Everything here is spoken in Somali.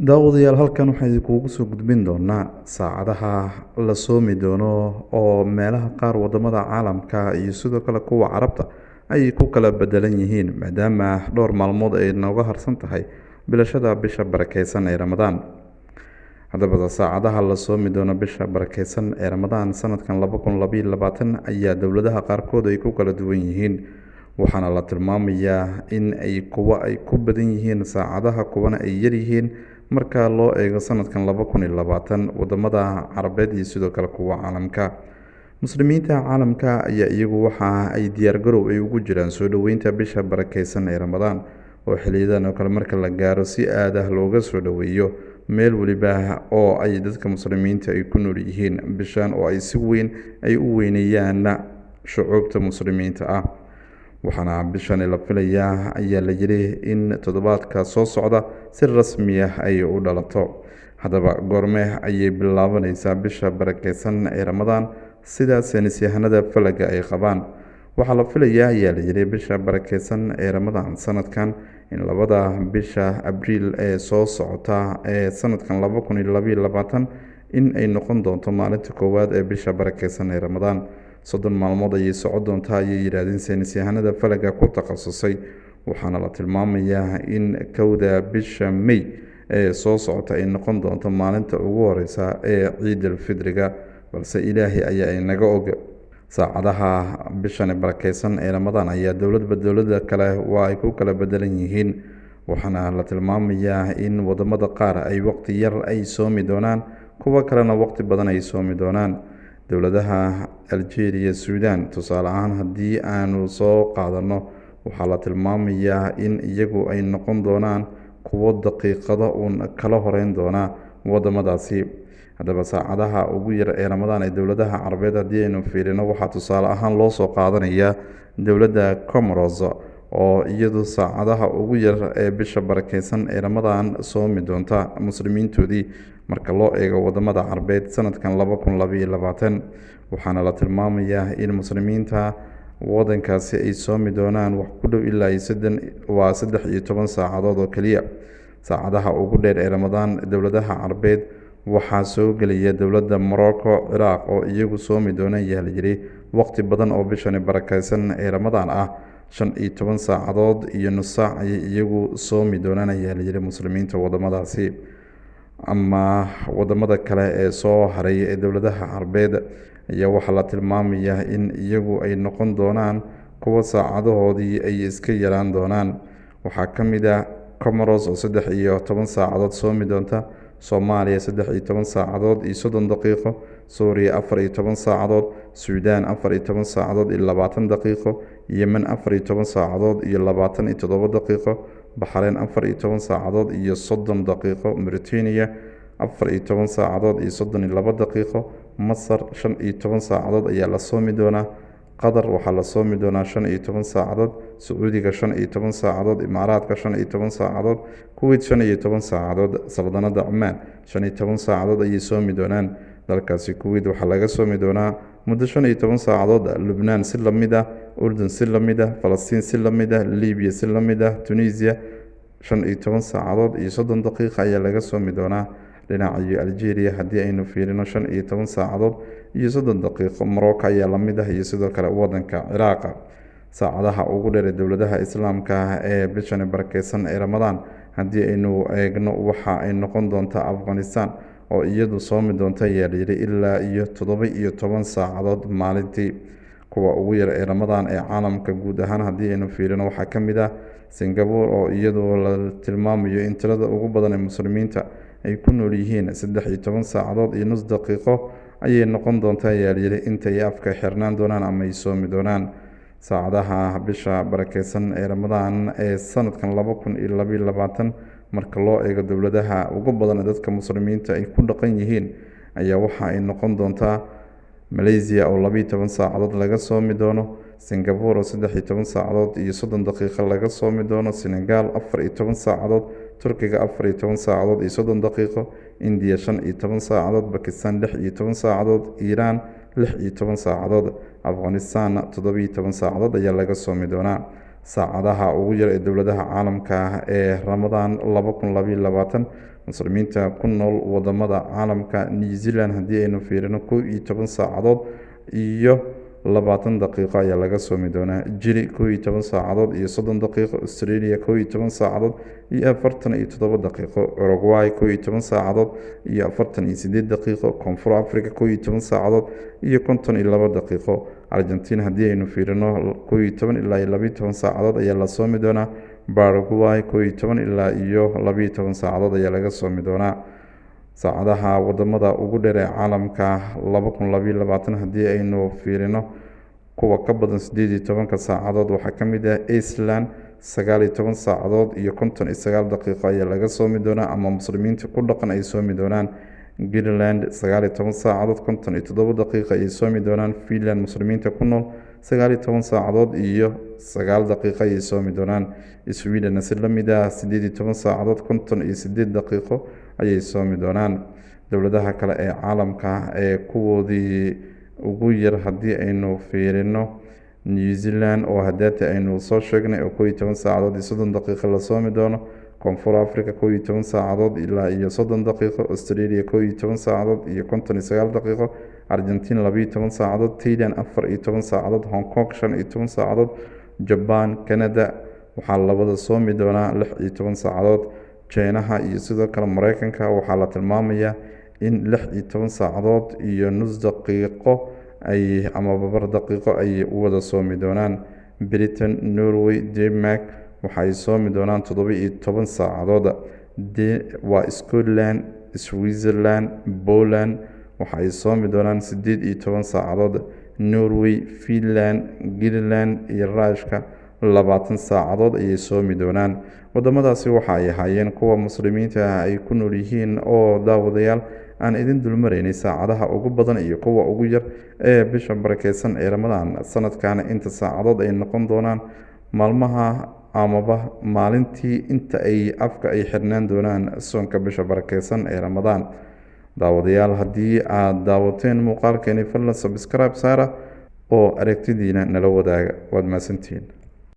daawadayaal halkan waxaan idinkugu soo gudbin doonaa saacadaha la soomi doono oo meelaha qaar wadamada caalamka iyo sidoo kale kuwa carabta ay ku kala bedelan yihiin maadaama dhowr maalmood ay nooga harsan tahay bilashada bisha barakeysan ee ramadaan. haddaba saacadaha la soomi doono bisha barakeysan ee ramadaan sanadkan ayaa dowladaha qaarkood ay ku kala duwan yihiin, waxaana la tilmaamayaa in ay kuwa ay ku badan yihiin saacadaha kuwana ay yaryihiin marka loo eego sanadkan wadamada carabeed iyo sidoo kale kuwa caalamka. muslimiinta caalamka ayaa iyagu waxa ay diyaargarow ay ugu jiraan soo dhoweynta bisha barakeysan ee ramadaan, oo xiliyadan oo kale marka la gaaro si aad ah looga soo dhoweeyo meel weliba oo ay dadka muslimiinta ay ku nool yihiin bishan, oo ay si weyn ay u weyneeyaan shucuubta muslimiinta ah. waxaana bishan la filayaa ayaa la yiri in toddobaadka soo socda si rasmi ah ay u dhalato. haddaba goorme ayay bilaabanaysaa bisha barakeysan ee ramadaan sida saynisyahanada falaga ay qabaan? waxaa la filayaa ayaa la yiri bisha barakeysan ee ramadaan sanadkan in labada bisha abriil ee soo socota ee sanadkan in ay noqon doonto maalinta koowaad ee bisha barakeysan ee ramadaan. 30 maalmood ayay socon doontaa ayay yidhaahdeen saynisyahanada falaga ku takhasusay, waxaana la tilmaamayaa in kowda bisha May ee soo socota ay noqon doonto maalinta ugu horeysa ee ciid alfidriga, balse ilaahay ayaa inaga og. saacadaha bishan barakeysan ee ramadaan ayaa dowladda kale waa ay ku kala bedelan yihiin, waxaana la tilmaamayaa in wadamada qaar ay waqti yar ay soomi doonaan, kuwa kalena waqti badan ay soomi doonaan. dowladaha Algeria, Suudaan tusaale ahaan haddii aanu soo qaadano, waxaa la tilmaamayaa in iyagu ay noqon doonaan kuwo daqiiqado uun kala horeyn doona wadamadaasi. haddaba saacadaha ugu yar ee ramadaan ee dowladaha carabeed haddii aynu fiirino, waxaa tusaale ahaan loo soo qaadanayaa dowladda Comoros oo iyadu saacadaha ugu yar ee bisha barakeysan ee ramadaan soomi doonta muslimiintoodii marka loo eego wadamada carabeed sanadkan waxaana la tilmaamayaa in muslimiinta wadankaasi ay soomi doonaan wax ku dhow ilaa 13 saacadood oo keliya. saacadaha ugu dheer ee ramadaan dowladaha carabeed waxaa soo gelaya dowladda Morocco, Ciraaq oo iyagu soomi doonaan ayaa la yiri waqti badan oo bishan barakeysan ee ramadaan ah, 15 saacadood iyo nus saac ayay iyagu soomi doonaan ayaa la yiri muslimiinta wadamadaasi. ama wadamada kale ee soo haray ee dowladaha carabeed ayaa waxaa la tilmaamayaa in iyagu ay noqon doonaan kuwa saacadahoodii ay iska yaraan doonaan. waxaa ka mid ah Comoros oo 13 saacadood soomi doonta, Soomaaliya 13 saacadood iyo 30 daqiiqo, Suuriya 14 saacadood, Suudaan 14 saacadood iyo 20 daqiiqo, Yemen 14 saacadood iyo 27 daqiiqo, Baxrayn 14 saacadood iyo 30 daqiiqo, Mauritania 14 saacadood iyo 32 daqiiqo, Masar 15 saacadood ayaa la soomi doonaa, Qatar waxaa la soomi doonaa 15 saacadood, Sacuudiga 15 saacadood, Imaaraadka 15 saacadood, Kuwait 15 saacadood, Saldanada Cumaan 15 saacadood ayay soomi doonaan. dalkaasi Kuwait waxaa laga soomi doonaa muddo 15 saacadood, Lubnaan si la mid ah, Urdun si la mid ah, Falastiin si la mid ah, Liibiya si la mid ah, Tunisia 15 saacadood iyo 30 daqiiqo ayaa laga soomi doonaa. dhinaca Algeria haddii aynu fiirino 15 saacadood iyo 30 daqiiqo, Morocco ayaa la mid ah iyo sidoo kale wadanka Ciraaq. saacadaha ugu dheer ee dowladaha islaamka ee bishan barakeysan ee ramadaan haddii aynu eegno, waxa ay noqon doontaa Afghanistan oo iyadu soomi doonta ayaa la yiri ilaa iyo 17 saacadood maalintii. kuwa ugu yar ee ramadaan ee caalamka guud ahaan haddii aynu fiirino, waxaa ka mid ah Singapore oo iyadu la tilmaamayo in tirada ugu badan ee muslimiinta ay ku nool yihiin 13 saacadood iyo nus daqiiqo ayay noqon doontaa ayaa la yiri intay afka xirnaan doonaan ama ay soomi doonaan. saacadaha bisha barakeysan ee ramadaan ee sanadkan marka loo eego dowladaha ugu badan ee dadka muslimiinta ay ku dhaqan yihiin ayaa waxa ay noqon doontaa Malaysia oo 12 saacadood laga soomi doono, Singapore oo 13 saacadood iyo 30 daqiiqo laga soomi doono, Senegal 14 saacadood, Turkiga 14 saacadood iyo 30 daqiiqo, India 15 saacadood, Pakistan 16 saacadood, Iran 16 saacadood, Afghanistan 17 saacadood ayaa laga soomi doonaa. saacadaha ugu yar ee dowladaha caalamka ee ramadaan muslimiinta ku nool wadamada caalamka. New Zealand haddii aynu fiirino 11 saacadood iyo 20 daqiiqo ayaa laga soomi doonaa. Jiri 11 saacadood iyo 30 daqiiqo. Australia 11 saacadood iyo 47 daqiiqo. Uruguay 11 saacadood iyo 48 daqiiqo. Koonfur Africa 11 saacadood iyo 52 daqiiqo. Argentina haddii aynu fiirino 11 ilaa 12 saacadood ayaa la soomi doonaa. Paraguay 11 ilaa iyo 12 saacadood ayaa laga soomi doonaa. saacadaha wadamada ugu dheer ee caalamka 2022 haddii aynu fiirino kuwa ka badan 18 saacadood waxaa ka mid ah Iceland 19 saacadood iyo 59 daqiiqo ayaa laga soomi doonaa ama muslimiinta ku dhaqan ay soomi doonaan. Greenland 19 saacadood 57 daqiiqo ayay soomi doonaan. Finland muslimiinta ku nool 19 saacadood iyo 9 daqiiqo ayay soomi doonaan. Sweden si la mid ah 18 saacadood 58 daqiiqo ayay soomi doonaan. dowladaha kale ee caalamka ee kuwoodii ugu yar haddii aynu fiirino New Zealand oo hadeeta aynu soo sheegnay oo 11 saacadood iyo 30 daqiiqo la soomi doono. Koonfur Africa 11 saacadood ilaa iyo 30 daqiiqo. Australia 11 saacadood iyo 59 daqiiqo. Argentina 12 saacadood. Thailand 14 saacadood. Hong Kong 15 saacadood. Japan, Canada waxaa labada soomi doonaa 16 saacadood. Chinaha iyo sidoo kale Mareykanka waxaa la tilmaamayaa in 16 saacadood iyo nus daqiiqo ay ama babar daqiiqo ay u wada soomi doonaan. Britain, Norway, Denmark waxay soomi doonaan 17 saacadood. waa Scotland, Switzerland, Poland waxay soomi doonaan 18 saacadood. Norway, Finland, Greenland iyo Ruushka 20 saacadood ayay soomi doonaan. wadamadaasi waxa ay ahaayeen kuwa muslimiinta ah ay ku nool yihiin oo daawadayaal aan idin dulmaraynay saacadaha ugu badan iyo kuwa ugu yar ee bisha barakeysan ee Ramadaan. sanadkan inta saacadood ay noqon doonaan maalmaha amaba maalintii inta ay afka ay xirnaan doonaan soonka bisha barakeysan ee Ramadaan. daawadayaal haddii aad daawateen muuqaalkeeni fadlan subscribe saara oo aragtidiina nala wadaaga. waad mahadsantihiin.